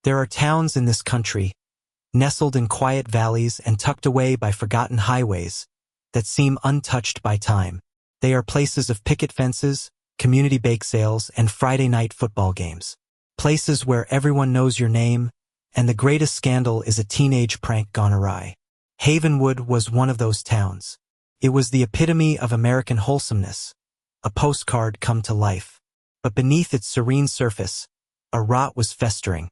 There are towns in this country, nestled in quiet valleys and tucked away by forgotten highways, that seem untouched by time. They are places of picket fences, community bake sales, and Friday night football games. Places where everyone knows your name, and the greatest scandal is a teenage prank gone awry. Havenwood was one of those towns. It was the epitome of American wholesomeness, a postcard come to life. But beneath its serene surface, a rot was festering.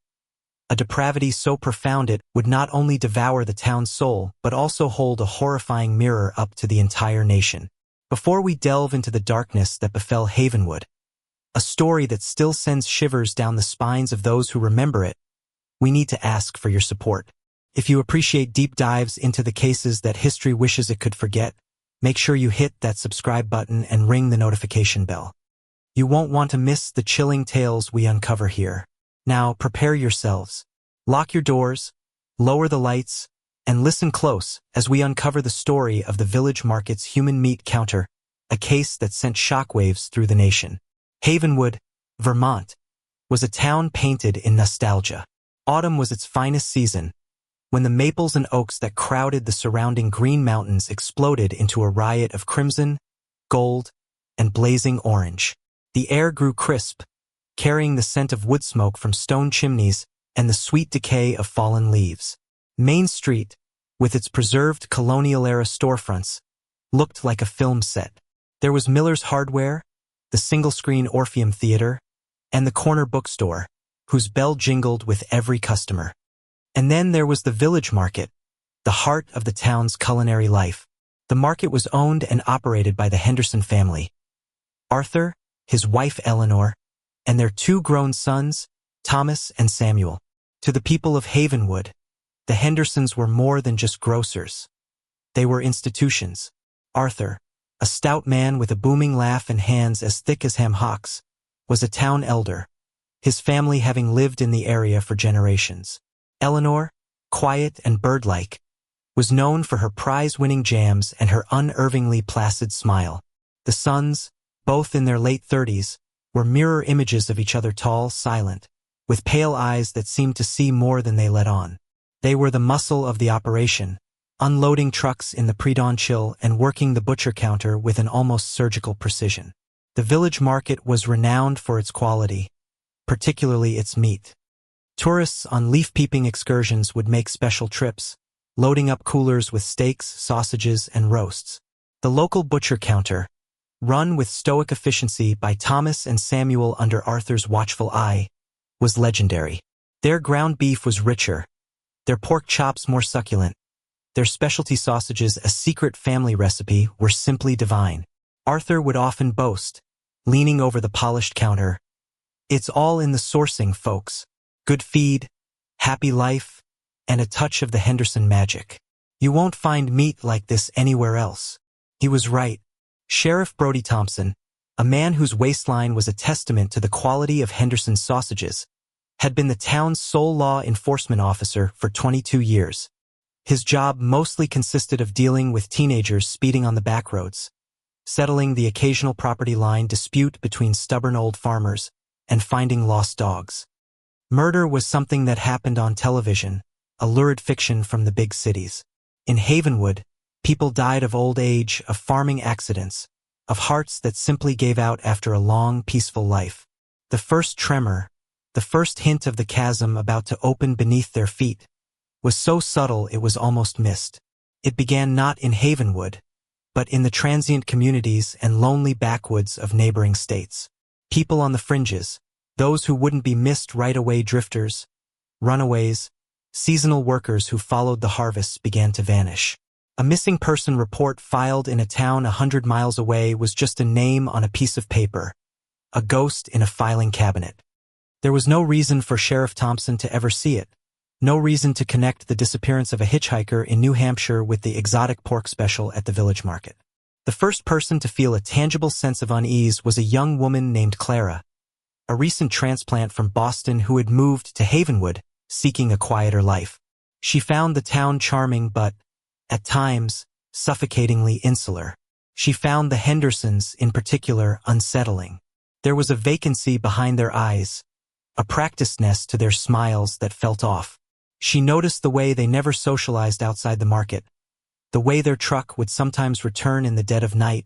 A depravity so profound it would not only devour the town's soul, but also hold a horrifying mirror up to the entire nation. Before we delve into the darkness that befell Havenwood, a story that still sends shivers down the spines of those who remember it, we need to ask for your support. If you appreciate deep dives into the cases that history wishes it could forget, make sure you hit that subscribe button and ring the notification bell. You won't want to miss the chilling tales we uncover here. Now, prepare yourselves. Lock your doors, lower the lights, and listen close as we uncover the story of the village market's human meat counter, a case that sent shockwaves through the nation. Havenwood, Vermont, was a town painted in nostalgia. Autumn was its finest season, when the maples and oaks that crowded the surrounding green mountains exploded into a riot of crimson, gold, and blazing orange. The air grew crisp, carrying the scent of wood smoke from stone chimneys and the sweet decay of fallen leaves. Main Street, with its preserved colonial-era storefronts, looked like a film set. There was Miller's Hardware, the single-screen Orpheum Theater, and the corner bookstore, whose bell jingled with every customer. And then there was the village market, the heart of the town's culinary life. The market was owned and operated by the Henderson family. Arthur, his wife Eleanor, and their two grown sons, Thomas and Samuel. To the people of Havenwood, the Hendersons were more than just grocers. They were institutions. Arthur, a stout man with a booming laugh and hands as thick as ham hocks, was a town elder, his family having lived in the area for generations. Eleanor, quiet and bird-like, was known for her prize-winning jams and her unervingly placid smile. The sons, both in their late 30s, were mirror images of each other, tall, silent, with pale eyes that seemed to see more than they let on. They were the muscle of the operation, unloading trucks in the pre-dawn chill and working the butcher counter with an almost surgical precision. The village market was renowned for its quality, particularly its meat. Tourists on leaf-peeping excursions would make special trips, loading up coolers with steaks, sausages, and roasts. The local butcher counter, run with stoic efficiency by Thomas and Samuel under Arthur's watchful eye, was legendary. Their ground beef was richer, their pork chops more succulent, their specialty sausages, a secret family recipe, were simply divine. Arthur would often boast, leaning over the polished counter, "It's all in the sourcing, folks. Good feed, happy life, and a touch of the Henderson magic. You won't find meat like this anywhere else." He was right. Sheriff Brody Thompson, a man whose waistline was a testament to the quality of Henderson's sausages, had been the town's sole law enforcement officer for 22 years. His job mostly consisted of dealing with teenagers speeding on the back roads, settling the occasional property line dispute between stubborn old farmers, and finding lost dogs. Murder was something that happened on television, a lurid fiction from the big cities. In Havenwood, people died of old age, of farming accidents, of hearts that simply gave out after a long, peaceful life. The first tremor, the first hint of the chasm about to open beneath their feet, was so subtle it was almost missed. It began not in Havenwood, but in the transient communities and lonely backwoods of neighboring states. People on the fringes, those who wouldn't be missed right away, drifters, runaways, seasonal workers who followed the harvests, began to vanish. A missing person report filed in a town 100 miles away was just a name on a piece of paper, a ghost in a filing cabinet. There was no reason for Sheriff Thompson to ever see it, no reason to connect the disappearance of a hitchhiker in New Hampshire with the exotic pork special at the village market. The first person to feel a tangible sense of unease was a young woman named Clara, a recent transplant from Boston who had moved to Havenwood, seeking a quieter life. She found the town charming but, at times, suffocatingly insular. She found the Hendersons, in particular, unsettling. There was a vacancy behind their eyes, a practice nest to their smiles that felt off. She noticed the way they never socialized outside the market, the way their truck would sometimes return in the dead of night,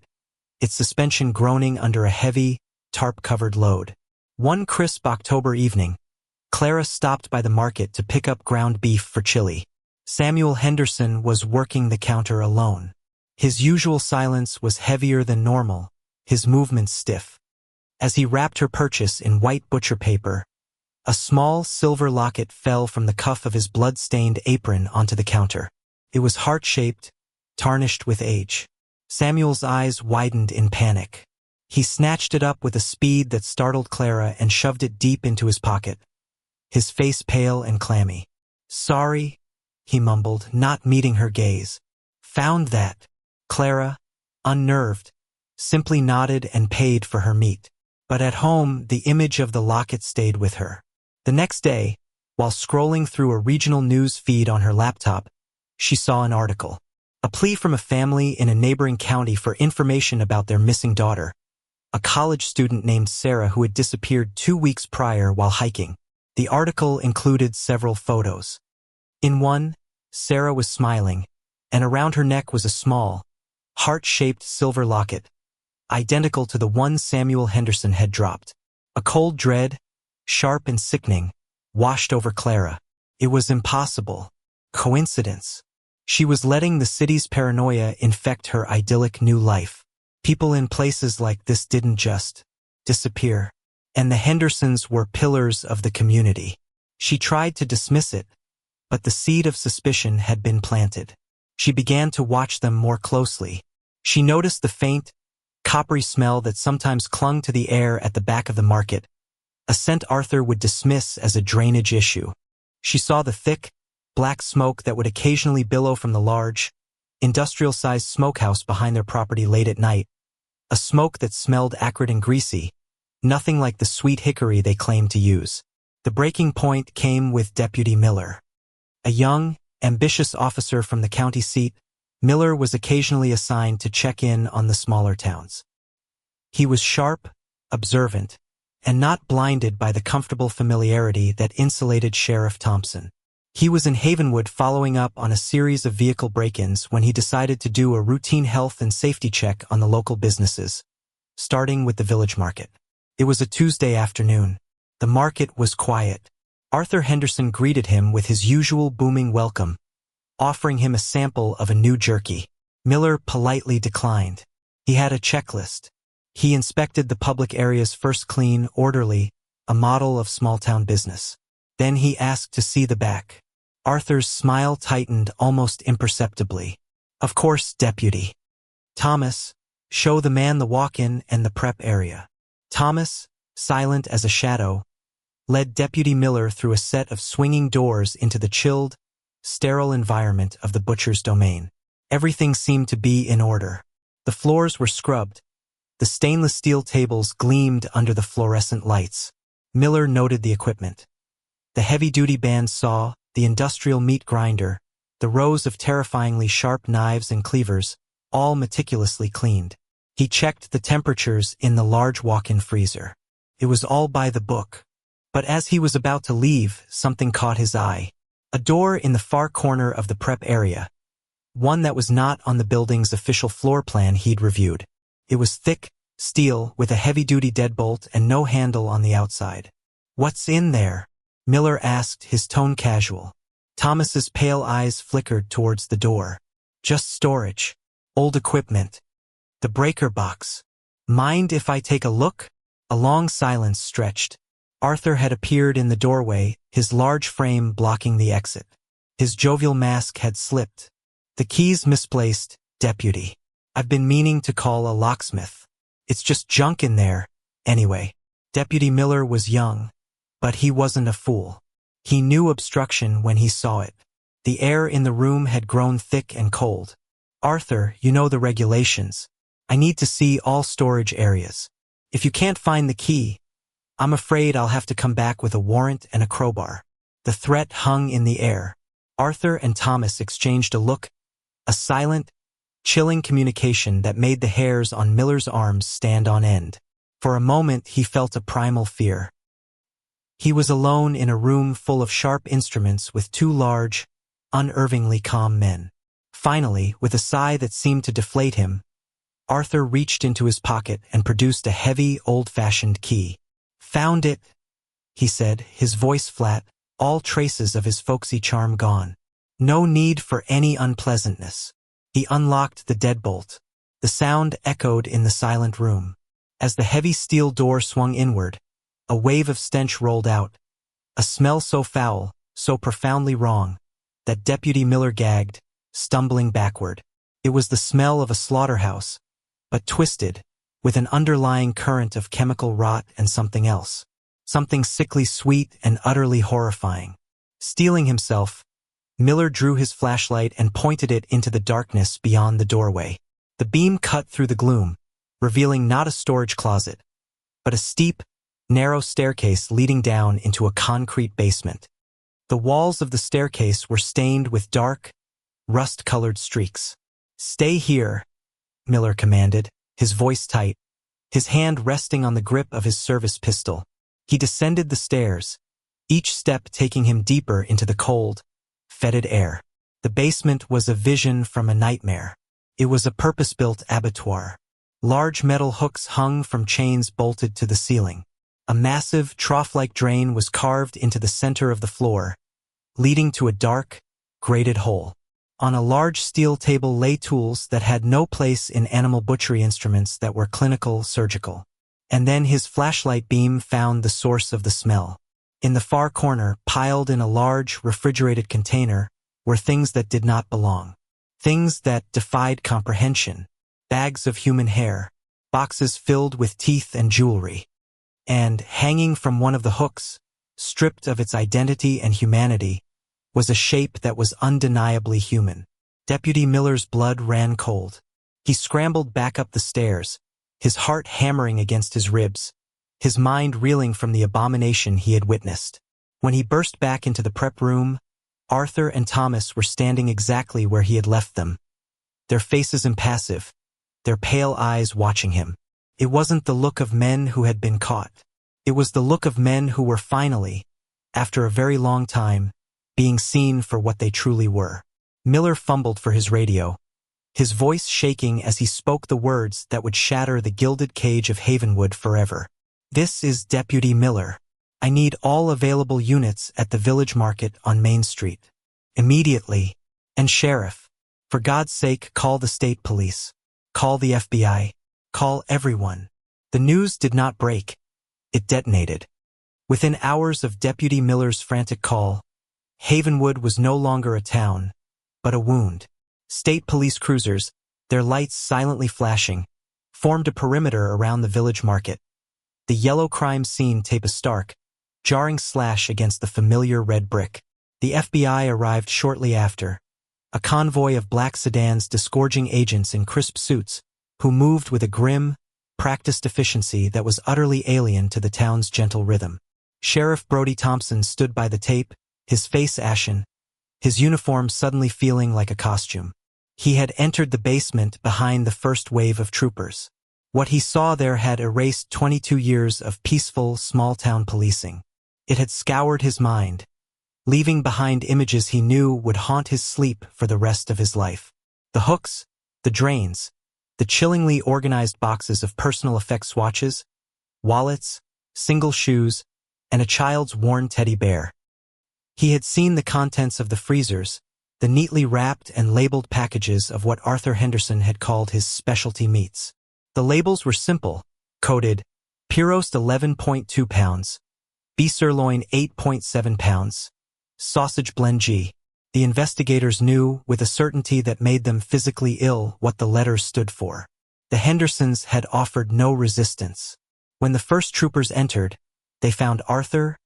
its suspension groaning under a heavy, tarp-covered load. One crisp October evening, Clara stopped by the market to pick up ground beef for chili. Samuel Henderson was working the counter alone. His usual silence was heavier than normal, his movements stiff. As he wrapped her purchase in white butcher paper, a small silver locket fell from the cuff of his blood-stained apron onto the counter. It was heart-shaped, tarnished with age. Samuel's eyes widened in panic. He snatched it up with a speed that startled Clara and shoved it deep into his pocket, his face pale and clammy. "Sorry," he mumbled, not meeting her gaze. "Found that." Clara, unnerved, simply nodded and paid for her meat. But at home, the image of the locket stayed with her. The next day, while scrolling through a regional news feed on her laptop, she saw an article. A plea from a family in a neighboring county for information about their missing daughter, a college student named Sarah who had disappeared 2 weeks prior while hiking. The article included several photos. In one, Sarah was smiling, and around her neck was a small, heart-shaped silver locket, identical to the one Samuel Henderson had dropped. A cold dread, sharp and sickening, washed over Clara. It was impossible. Coincidence. She was letting the city's paranoia infect her idyllic new life. People in places like this didn't just disappear, and the Hendersons were pillars of the community. She tried to dismiss it, but the seed of suspicion had been planted. She began to watch them more closely. She noticed the faint, coppery smell that sometimes clung to the air at the back of the market, a scent Arthur would dismiss as a drainage issue. She saw the thick, black smoke that would occasionally billow from the large, industrial-sized smokehouse behind their property late at night, a smoke that smelled acrid and greasy, nothing like the sweet hickory they claimed to use. The breaking point came with Deputy Miller. A young, ambitious officer from the county seat, Miller was occasionally assigned to check in on the smaller towns. He was sharp, observant, and not blinded by the comfortable familiarity that insulated Sheriff Thompson. He was in Havenwood following up on a series of vehicle break-ins when he decided to do a routine health and safety check on the local businesses, starting with the village market. It was a Tuesday afternoon. The market was quiet. Arthur Henderson greeted him with his usual booming welcome, offering him a sample of a new jerky. Miller politely declined. He had a checklist. He inspected the public area's first clean, orderly, a model of small-town business. Then he asked to see the back. Arthur's smile tightened almost imperceptibly. "Of course, Deputy. Thomas, show the man the walk-in and the prep area." Thomas, silent as a shadow, led Deputy Miller through a set of swinging doors into the chilled, sterile environment of the butcher's domain. Everything seemed to be in order. The floors were scrubbed. The stainless steel tables gleamed under the fluorescent lights. Miller noted the equipment. The heavy-duty bandsaw, the industrial meat grinder, the rows of terrifyingly sharp knives and cleavers, all meticulously cleaned. He checked the temperatures in the large walk-in freezer. It was all by the book. But as he was about to leave, something caught his eye. A door in the far corner of the prep area, one that was not on the building's official floor plan he'd reviewed. It was thick, steel, with a heavy-duty deadbolt and no handle on the outside. "What's in there?" Miller asked, his tone casual. Thomas's pale eyes flickered towards the door. "Just storage. Old equipment. The breaker box. Mind if I take a look?" A long silence stretched. Arthur had appeared in the doorway, his large frame blocking the exit. His jovial mask had slipped. "The keys misplaced, Deputy. I've been meaning to call a locksmith. It's just junk in there, anyway." Deputy Miller was young, but he wasn't a fool. He knew obstruction when he saw it. The air in the room had grown thick and cold. "Arthur, you know the regulations. I need to see all storage areas. If you can't find the key, I'm afraid I'll have to come back with a warrant and a crowbar." The threat hung in the air. Arthur and Thomas exchanged a look, a silent, chilling communication that made the hairs on Miller's arms stand on end. For a moment he felt a primal fear. He was alone in a room full of sharp instruments with two large, unnervingly calm men. Finally, with a sigh that seemed to deflate him, Arthur reached into his pocket and produced a heavy, old-fashioned key. "Found it," he said, his voice flat, all traces of his folksy charm gone. "No need for any unpleasantness." He unlocked the deadbolt. The sound echoed in the silent room. As the heavy steel door swung inward, a wave of stench rolled out, a smell so foul, so profoundly wrong, that Deputy Miller gagged, stumbling backward. It was the smell of a slaughterhouse, but twisted, with an underlying current of chemical rot and something else. Something sickly sweet and utterly horrifying. Steeling himself, Miller drew his flashlight and pointed it into the darkness beyond the doorway. The beam cut through the gloom, revealing not a storage closet, but a steep, narrow staircase leading down into a concrete basement. The walls of the staircase were stained with dark, rust-colored streaks. "Stay here," Miller commanded, his voice tight, his hand resting on the grip of his service pistol. He descended the stairs, each step taking him deeper into the cold, fetid air. The basement was a vision from a nightmare. It was a purpose-built abattoir. Large metal hooks hung from chains bolted to the ceiling. A massive, trough-like drain was carved into the center of the floor, leading to a dark, grated hole. On a large steel table lay tools that had no place in animal butchery instruments that were clinical, surgical. And then his flashlight beam found the source of the smell. In the far corner, piled in a large, refrigerated container, were things that did not belong. Things that defied comprehension. Bags of human hair, boxes filled with teeth and jewelry. And, hanging from one of the hooks, stripped of its identity and humanity, was a shape that was undeniably human. Deputy Miller's blood ran cold. He scrambled back up the stairs, his heart hammering against his ribs, his mind reeling from the abomination he had witnessed. When he burst back into the prep room, Arthur and Thomas were standing exactly where he had left them, their faces impassive, their pale eyes watching him. It wasn't the look of men who had been caught. It was the look of men who were finally, after a very long time, being seen for what they truly were. Miller fumbled for his radio, his voice shaking as he spoke the words that would shatter the gilded cage of Havenwood forever. "This is Deputy Miller. I need all available units at the village market on Main Street. Immediately. And Sheriff, for God's sake, call the state police. Call the FBI. Call everyone." The news did not break. It detonated. Within hours of Deputy Miller's frantic call, Havenwood was no longer a town, but a wound. State police cruisers, their lights silently flashing, formed a perimeter around the village market. The yellow crime scene tape a stark, jarring slash against the familiar red brick. The FBI arrived shortly after, a convoy of black sedans disgorging agents in crisp suits, who moved with a grim, practiced efficiency that was utterly alien to the town's gentle rhythm. Sheriff Brody Thompson stood by the tape, his face ashen, his uniform suddenly feeling like a costume. He had entered the basement behind the first wave of troopers. What he saw there had erased 22 years of peaceful, small-town policing. It had scoured his mind, leaving behind images he knew would haunt his sleep for the rest of his life. The hooks, the drains, the chillingly organized boxes of personal effects swatches, wallets, single shoes, and a child's worn teddy bear. He had seen the contents of the freezers, the neatly wrapped and labeled packages of what Arthur Henderson had called his specialty meats. The labels were simple, coded, Pyrost 11.2 pounds, beef sirloin 8.7 pounds, sausage blend G. The investigators knew, with a certainty that made them physically ill, what the letters stood for. The Hendersons had offered no resistance. When the first troopers entered, they found Arthur,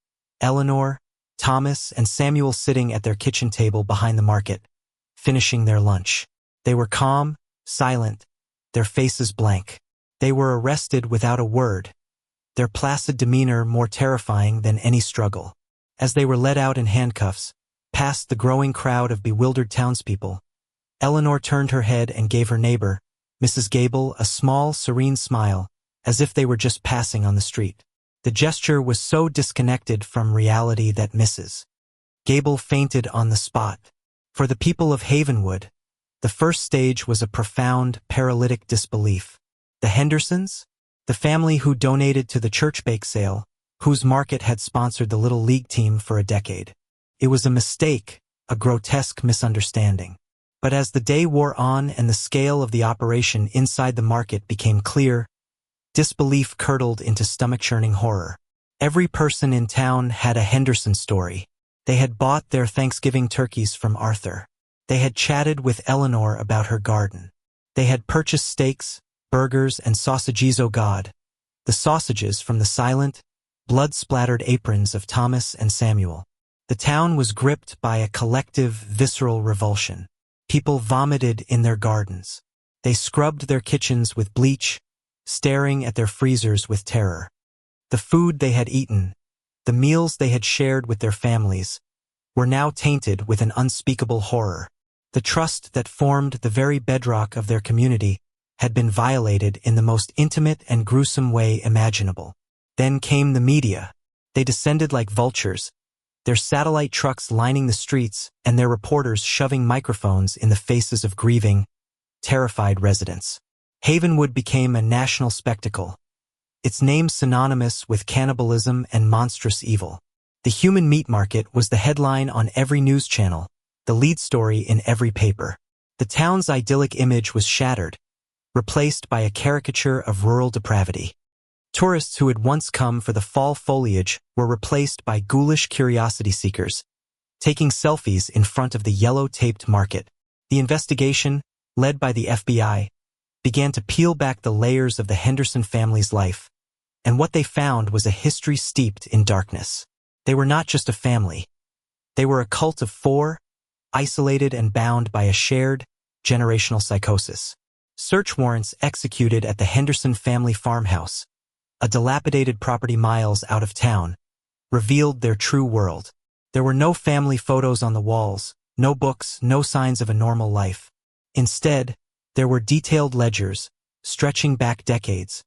Eleanor, Thomas, and Samuel sitting at their kitchen table behind the market, finishing their lunch. They were calm, silent, their faces blank. They were arrested without a word, their placid demeanor more terrifying than any struggle. As they were led out in handcuffs, past the growing crowd of bewildered townspeople, Eleanor turned her head and gave her neighbor, Mrs. Gable, a small, serene smile, as if they were just passing on the street. The gesture was so disconnected from reality that Mrs. Gable fainted on the spot. For the people of Havenwood, the first stage was a profound, paralytic disbelief. The Hendersons? The family who donated to the church bake sale, whose market had sponsored the Little League team for a decade. It was a mistake, a grotesque misunderstanding. But as the day wore on and the scale of the operation inside the market became clear, disbelief curdled into stomach-churning horror. Every person in town had a Henderson story. They had bought their Thanksgiving turkeys from Arthur. They had chatted with Eleanor about her garden. They had purchased steaks, burgers, and sausages. Oh God, the sausages from the silent, blood-splattered aprons of Thomas and Samuel. The town was gripped by a collective, visceral revulsion. People vomited in their gardens. They scrubbed their kitchens with bleach, staring at their freezers with terror. The food they had eaten, the meals they had shared with their families, were now tainted with an unspeakable horror. The trust that formed the very bedrock of their community had been violated in the most intimate and gruesome way imaginable. Then came the media. They descended like vultures, their satellite trucks lining the streets and their reporters shoving microphones in the faces of grieving, terrified residents. Havenwood became a national spectacle, its name synonymous with cannibalism and monstrous evil. The human meat market was the headline on every news channel, the lead story in every paper. The town's idyllic image was shattered, replaced by a caricature of rural depravity. Tourists who had once come for the fall foliage were replaced by ghoulish curiosity seekers, taking selfies in front of the yellow-taped market. The investigation, led by the FBI, began to peel back the layers of the Henderson family's life, and what they found was a history steeped in darkness. They were not just a family. They were a cult of four, isolated and bound by a shared, generational psychosis. Search warrants executed at the Henderson family farmhouse, a dilapidated property miles out of town, revealed their true world. There were no family photos on the walls, no books, no signs of a normal life. Instead, there were detailed ledgers, stretching back decades,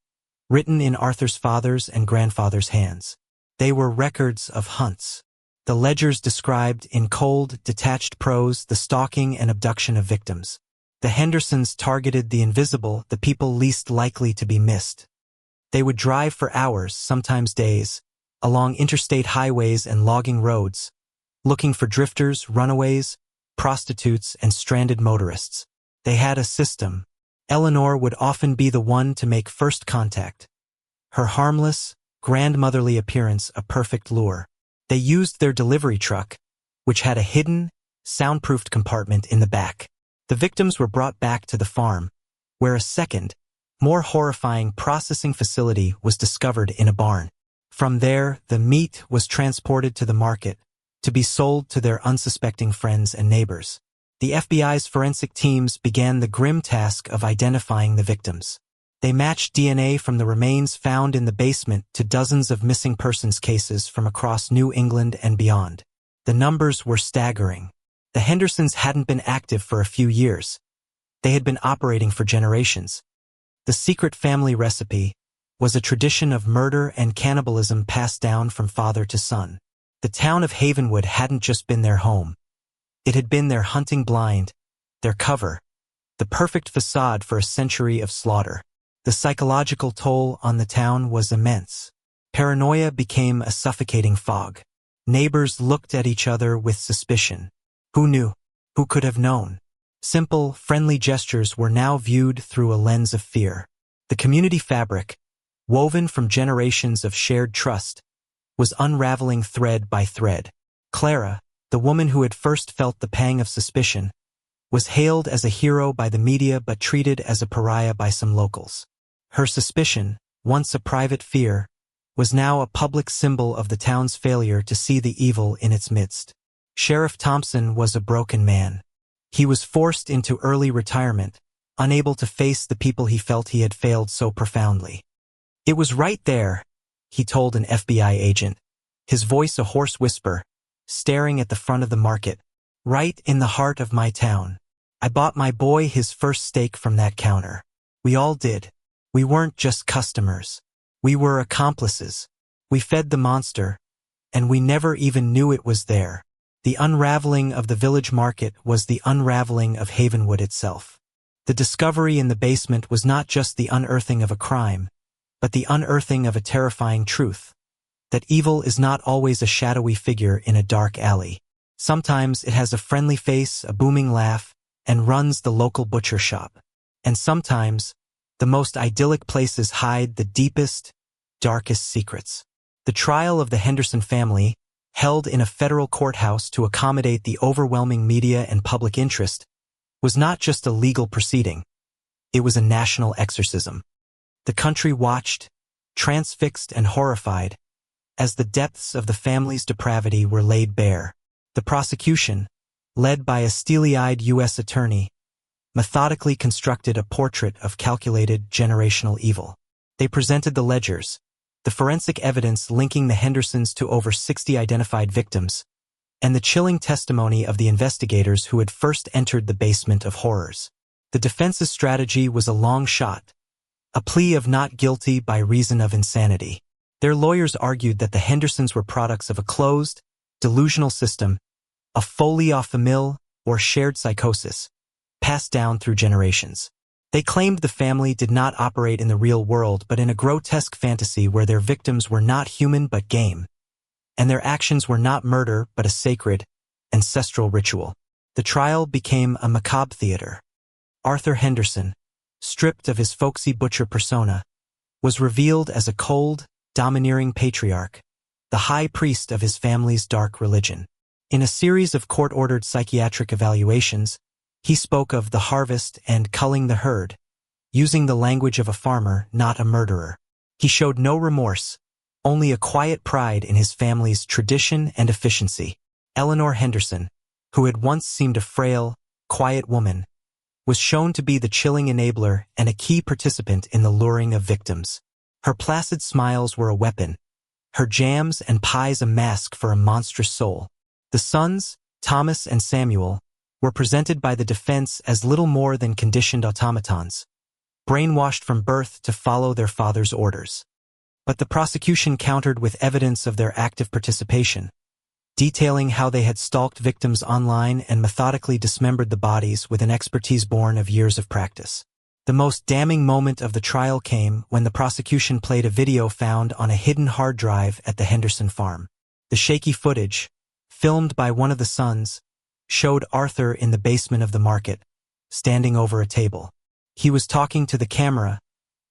written in Arthur's father's and grandfather's hands. They were records of hunts. The ledgers described in cold, detached prose the stalking and abduction of victims. The Hendersons targeted the invisible, the people least likely to be missed. They would drive for hours, sometimes days, along interstate highways and logging roads, looking for drifters, runaways, prostitutes, and stranded motorists. They had a system. Eleanor would often be the one to make first contact, her harmless, grandmotherly appearance a perfect lure. They used their delivery truck, which had a hidden, soundproofed compartment in the back. The victims were brought back to the farm, where a second, more horrifying processing facility was discovered in a barn. From there, the meat was transported to the market, to be sold to their unsuspecting friends and neighbors. The FBI's forensic teams began the grim task of identifying the victims. They matched DNA from the remains found in the basement to dozens of missing persons cases from across New England and beyond. The numbers were staggering. The Hendersons hadn't been active for a few years. They had been operating for generations. The secret family recipe was a tradition of murder and cannibalism passed down from father to son. The town of Havenwood hadn't just been their home. It had been their hunting blind, their cover, the perfect facade for a century of slaughter. The psychological toll on the town was immense. Paranoia became a suffocating fog. Neighbors looked at each other with suspicion. Who knew? Who could have known? Simple, friendly gestures were now viewed through a lens of fear. The community fabric, woven from generations of shared trust, was unraveling thread by thread. Clara, the woman who had first felt the pang of suspicion, was hailed as a hero by the media but treated as a pariah by some locals. Her suspicion, once a private fear, was now a public symbol of the town's failure to see the evil in its midst. Sheriff Thompson was a broken man. He was forced into early retirement, unable to face the people he felt he had failed so profoundly. "It was right there," he told an FBI agent, his voice a hoarse whisper, staring at the front of the market, "right in the heart of my town. I bought my boy his first steak from that counter. We all did. We weren't just customers. We were accomplices. We fed the monster, and we never even knew it was there. The unraveling of the village market was the unraveling of Havenwood itself. The discovery in the basement was not just the unearthing of a crime, but the unearthing of a terrifying truth, that evil is not always a shadowy figure in a dark alley. Sometimes it has a friendly face, a booming laugh, and runs the local butcher shop. And sometimes, the most idyllic places hide the deepest, darkest secrets. The trial of the Henderson family, held in a federal courthouse to accommodate the overwhelming media and public interest, was not just a legal proceeding. It was a national exorcism. The country watched, transfixed and horrified, as the depths of the family's depravity were laid bare. The prosecution, led by a steely-eyed U.S. attorney, methodically constructed a portrait of calculated generational evil. They presented the ledgers, the forensic evidence linking the Hendersons to over 60 identified victims, and the chilling testimony of the investigators who had first entered the basement of horrors. The defense's strategy was a long shot, a plea of not guilty by reason of insanity. Their lawyers argued that the Hendersons were products of a closed, delusional system, a folie à famille or shared psychosis, passed down through generations. They claimed the family did not operate in the real world but in a grotesque fantasy where their victims were not human but game, and their actions were not murder but a sacred, ancestral ritual. The trial became a macabre theater. Arthur Henderson, stripped of his folksy butcher persona, was revealed as a cold, domineering patriarch, the high priest of his family's dark religion. In a series of court-ordered psychiatric evaluations, he spoke of the harvest and culling the herd, using the language of a farmer, not a murderer. He showed no remorse, only a quiet pride in his family's tradition and efficiency. Eleanor Henderson, who had once seemed a frail, quiet woman, was shown to be the chilling enabler and a key participant in the luring of victims. Her placid smiles were a weapon, her jams and pies a mask for a monstrous soul. The sons, Thomas and Samuel, were presented by the defense as little more than conditioned automatons, brainwashed from birth to follow their father's orders. But the prosecution countered with evidence of their active participation, detailing how they had stalked victims online and methodically dismembered the bodies with an expertise born of years of practice. The most damning moment of the trial came when the prosecution played a video found on a hidden hard drive at the Henderson farm. The shaky footage, filmed by one of the sons, showed Arthur in the basement of the market, standing over a table. He was talking to the camera,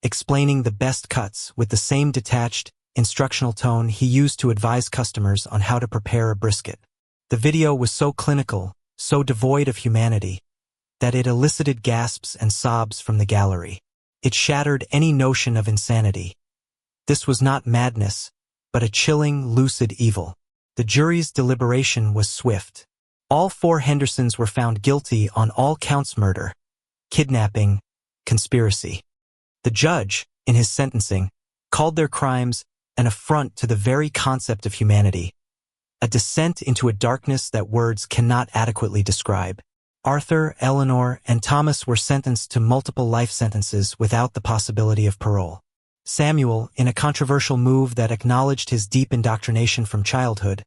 explaining the best cuts with the same detached, instructional tone he used to advise customers on how to prepare a brisket. The video was so clinical, so devoid of humanity, that it elicited gasps and sobs from the gallery. It shattered any notion of insanity. This was not madness, but a chilling, lucid evil. The jury's deliberation was swift. All four Hendersons were found guilty on all counts: murder, kidnapping, conspiracy. The judge, in his sentencing, called their crimes an affront to the very concept of humanity, a descent into a darkness that words cannot adequately describe. Arthur, Eleanor, and Thomas were sentenced to multiple life sentences without the possibility of parole. Samuel, in a controversial move that acknowledged his deep indoctrination from childhood,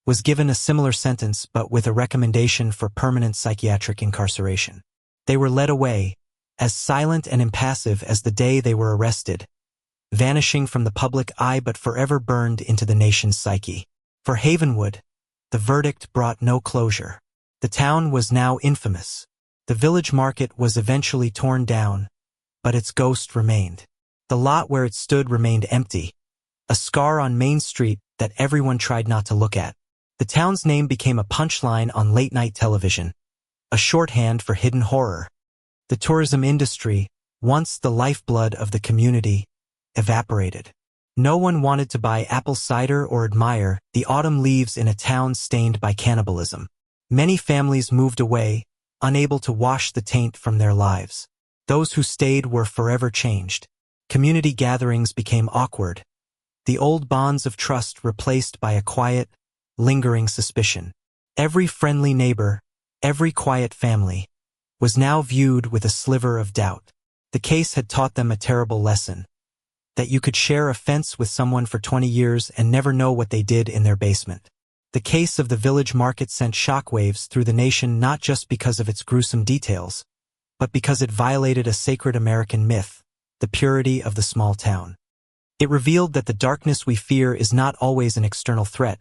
was given a similar sentence but with a recommendation for permanent psychiatric incarceration. They were led away, as silent and impassive as the day they were arrested, vanishing from the public eye but forever burned into the nation's psyche. For Havenwood, the verdict brought no closure. The town was now infamous. The village market was eventually torn down, but its ghost remained. The lot where it stood remained empty, a scar on Main Street that everyone tried not to look at. The town's name became a punchline on late-night television, a shorthand for hidden horror. The tourism industry, once the lifeblood of the community, evaporated. No one wanted to buy apple cider or admire the autumn leaves in a town stained by cannibalism. Many families moved away, unable to wash the taint from their lives. Those who stayed were forever changed. Community gatherings became awkward, the old bonds of trust replaced by a quiet, lingering suspicion. Every friendly neighbor, every quiet family, was now viewed with a sliver of doubt. The case had taught them a terrible lesson. that you could share a fence with someone for 20 years and never know what they did in their basement. The case of the village market sent shockwaves through the nation not just because of its gruesome details, but because it violated a sacred American myth, the purity of the small town. It revealed that the darkness we fear is not always an external threat,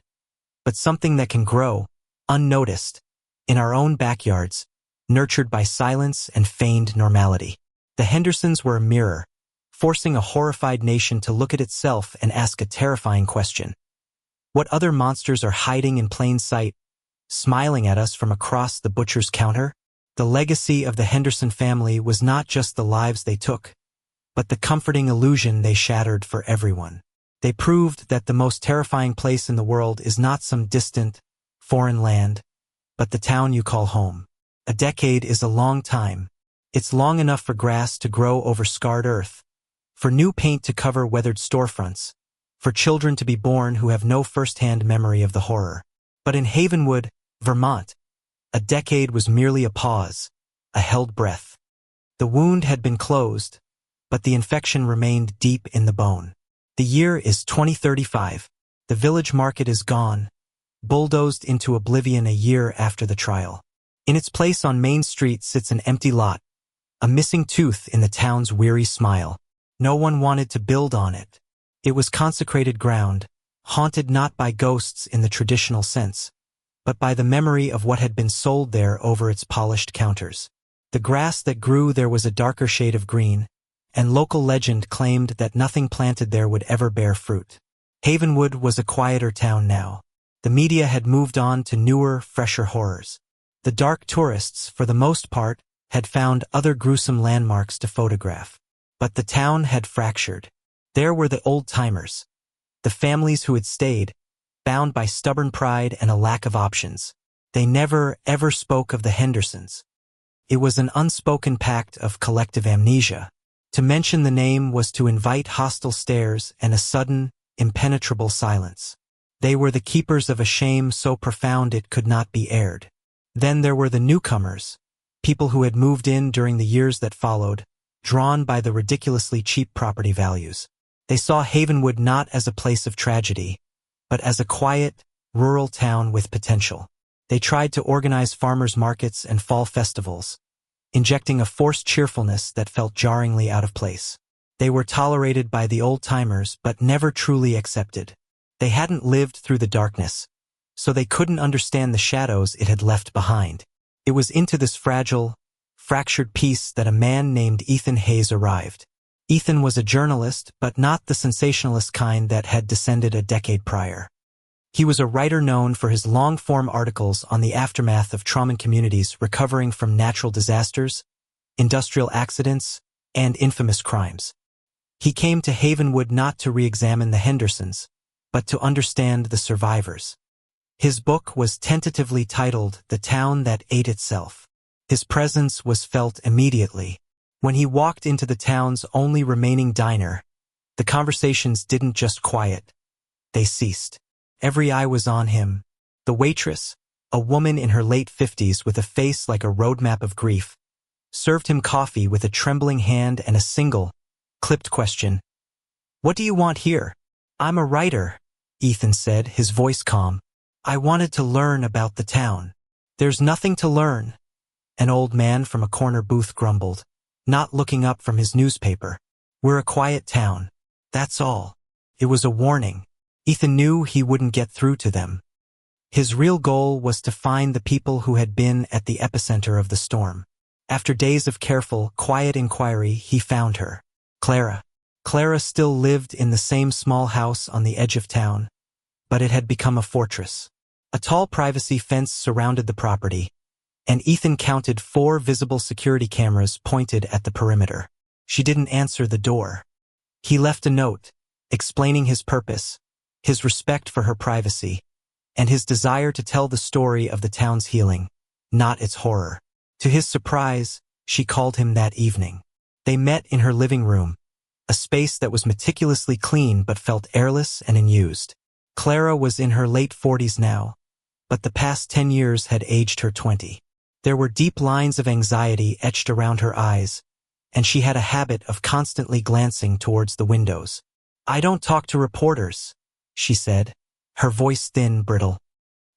but something that can grow, unnoticed, in our own backyards, nurtured by silence and feigned normality. The Hendersons were a mirror, forcing a horrified nation to look at itself and ask a terrifying question. What other monsters are hiding in plain sight, smiling at us from across the butcher's counter? The legacy of the Henderson family was not just the lives they took, but the comforting illusion they shattered for everyone. They proved that the most terrifying place in the world is not some distant, foreign land, but the town you call home. A decade is a long time. It's long enough for grass to grow over scarred earth, for new paint to cover weathered storefronts, for children to be born who have no first-hand memory of the horror. But in Havenwood, Vermont, a decade was merely a pause, a held breath. The wound had been closed, but the infection remained deep in the bone. The year is 2035. The village market is gone, bulldozed into oblivion a year after the trial. In its place on Main Street sits an empty lot, a missing tooth in the town's weary smile. No one wanted to build on it. It was consecrated ground, haunted not by ghosts in the traditional sense, but by the memory of what had been sold there over its polished counters. The grass that grew there was a darker shade of green, and local legend claimed that nothing planted there would ever bear fruit. Havenwood was a quieter town now. The media had moved on to newer, fresher horrors. The dark tourists, for the most part, had found other gruesome landmarks to photograph. But the town had fractured. There were the old-timers, the families who had stayed, bound by stubborn pride and a lack of options. They never, ever spoke of the Hendersons. It was an unspoken pact of collective amnesia. To mention the name was to invite hostile stares and a sudden, impenetrable silence. They were the keepers of a shame so profound it could not be aired. Then there were the newcomers, people who had moved in during the years that followed, drawn by the ridiculously cheap property values. They saw Havenwood not as a place of tragedy, but as a quiet, rural town with potential. They tried to organize farmers' markets and fall festivals, injecting a forced cheerfulness that felt jarringly out of place. They were tolerated by the old-timers but never truly accepted. They hadn't lived through the darkness, so they couldn't understand the shadows it had left behind. It was into this fragile, fractured piece that a man named Ethan Hayes arrived. Ethan was a journalist, but not the sensationalist kind that had descended a decade prior. He was a writer known for his long-form articles on the aftermath of trauma communities recovering from natural disasters, industrial accidents, and infamous crimes. He came to Havenwood not to re-examine the Hendersons, but to understand the survivors. His book was tentatively titled The Town That Ate Itself. His presence was felt immediately. When he walked into the town's only remaining diner, the conversations didn't just quiet, they ceased. Every eye was on him. The waitress, a woman in her late 50s with a face like a roadmap of grief, served him coffee with a trembling hand and a single, clipped question. "What do you want here?" "I'm a writer," Ethan said, his voice calm. "I wanted to learn about the town." "There's nothing to learn," an old man from a corner booth grumbled, not looking up from his newspaper. "We're a quiet town. That's all." It was a warning. Ethan knew he wouldn't get through to them. His real goal was to find the people who had been at the epicenter of the storm. After days of careful, quiet inquiry, he found her. Clara. Clara still lived in the same small house on the edge of town, but it had become a fortress. A tall privacy fence surrounded the property, and Ethan counted 4 visible security cameras pointed at the perimeter. She didn't answer the door. He left a note, explaining his purpose, his respect for her privacy, and his desire to tell the story of the town's healing, not its horror. To his surprise, she called him that evening. They met in her living room, a space that was meticulously clean but felt airless and unused. Clara was in her late 40s now, but the past 10 years had aged her 20. There were deep lines of anxiety etched around her eyes, and she had a habit of constantly glancing towards the windows. I don't talk to reporters, she said, her voice thin, brittle.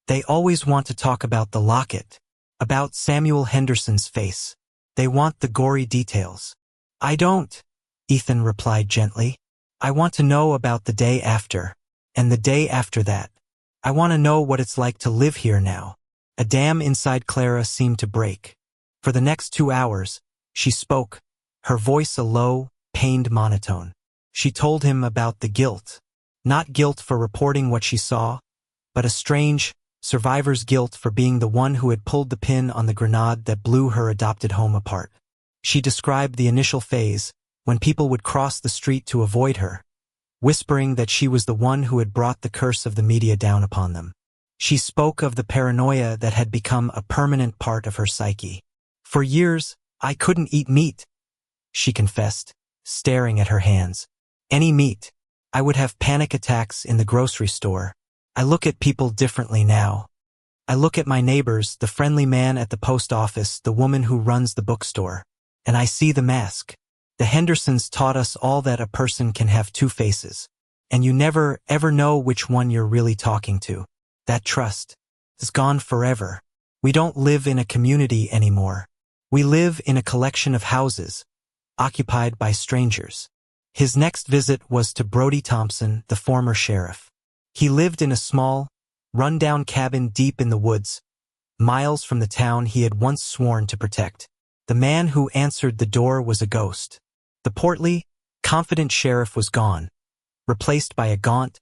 They always want to talk about the locket, about Samuel Henderson's face. They want the gory details. I don't, Ethan replied gently. I want to know about the day after, and the day after that. I want to know what it's like to live here now. A dam inside Clara seemed to break. For the next 2 hours, she spoke, her voice a low, pained monotone. She told him about the guilt. Not guilt for reporting what she saw, but a strange, survivor's guilt for being the one who had pulled the pin on the grenade that blew her adopted home apart. She described the initial phase, when people would cross the street to avoid her, whispering that she was the one who had brought the curse of the media down upon them. She spoke of the paranoia that had become a permanent part of her psyche. For years, I couldn't eat meat, she confessed, staring at her hands. Any meat. I would have panic attacks in the grocery store. I look at people differently now. I look at my neighbors, the friendly man at the post office, the woman who runs the bookstore, and I see the mask. The Hendersons taught us all that a person can have two faces, and you never, ever know which one you're really talking to. That trust is gone forever. We don't live in a community anymore. We live in a collection of houses, occupied by strangers. His next visit was to Brody Thompson, the former sheriff. He lived in a small, run-down cabin deep in the woods, miles from the town he had once sworn to protect. The man who answered the door was a ghost. The portly, confident sheriff was gone, replaced by a gaunt,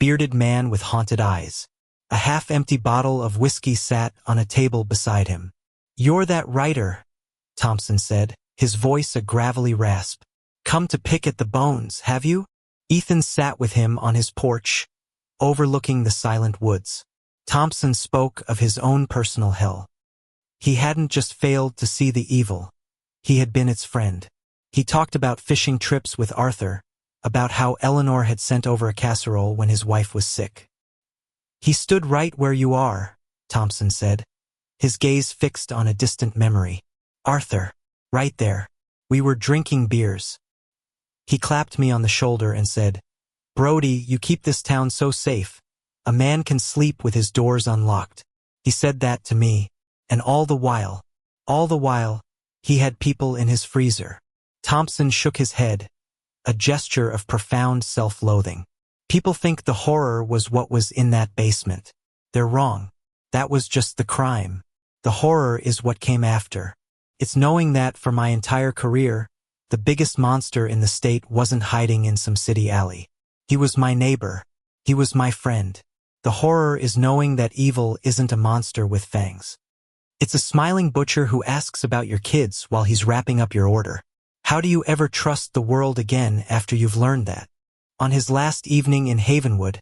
bearded man with haunted eyes. A half-empty bottle of whiskey sat on a table beside him. "You're that writer," Thompson said, his voice a gravelly rasp. "Come to pick at the bones, have you?" Ethan sat with him on his porch, overlooking the silent woods. Thompson spoke of his own personal hell. He hadn't just failed to see the evil. He had been its friend. He talked about fishing trips with Arthur, about how Eleanor had sent over a casserole when his wife was sick. "He stood right where you are," Thompson said, his gaze fixed on a distant memory. "Arthur, right there. We were drinking beers." He clapped me on the shoulder and said, "Brody, you keep this town so safe. A man can sleep with his doors unlocked." He said that to me, and all the while, he had people in his freezer. Thompson shook his head, a gesture of profound self-loathing. "People think the horror was what was in that basement. They're wrong. That was just the crime. The horror is what came after. It's knowing that for my entire career, the biggest monster in the state wasn't hiding in some city alley. He was my neighbor. He was my friend. The horror is knowing that evil isn't a monster with fangs. It's a smiling butcher who asks about your kids while he's wrapping up your order. How do you ever trust the world again after you've learned that?" On his last evening in Havenwood,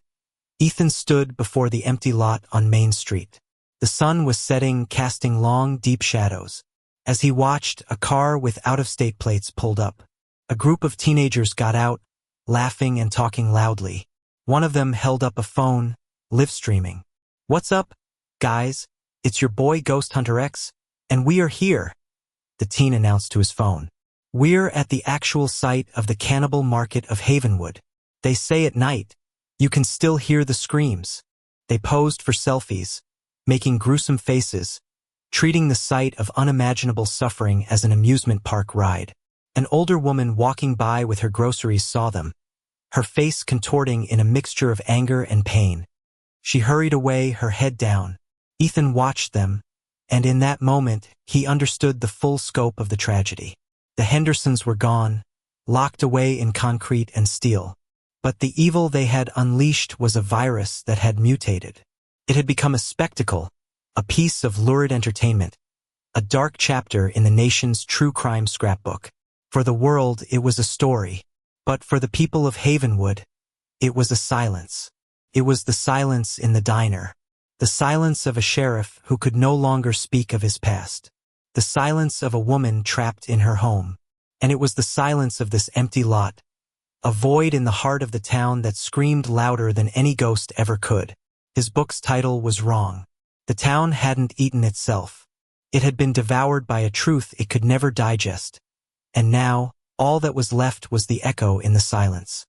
Ethan stood before the empty lot on Main Street. The sun was setting, casting long, deep shadows. As he watched, a car with out-of-state plates pulled up. A group of teenagers got out, laughing and talking loudly. One of them held up a phone, live-streaming. "What's up, guys? It's your boy Ghost Hunter X, and we are here," the teen announced to his phone. "We're at the actual site of the cannibal market of Havenwood. They say at night, you can still hear the screams." They posed for selfies, making gruesome faces, treating the sight of unimaginable suffering as an amusement park ride. An older woman walking by with her groceries saw them, her face contorting in a mixture of anger and pain. She hurried away, her head down. Ethan watched them, and in that moment, he understood the full scope of the tragedy. The Hendersons were gone, locked away in concrete and steel. But the evil they had unleashed was a virus that had mutated. It had become a spectacle, a piece of lurid entertainment, a dark chapter in the nation's true crime scrapbook. For the world, it was a story. But for the people of Havenwood, it was a silence. It was the silence in the diner. The silence of a sheriff who could no longer speak of his past. The silence of a woman trapped in her home. And it was the silence of this empty lot, a void in the heart of the town that screamed louder than any ghost ever could. His book's title was wrong. The town hadn't eaten itself. It had been devoured by a truth it could never digest. And now, all that was left was the echo in the silence.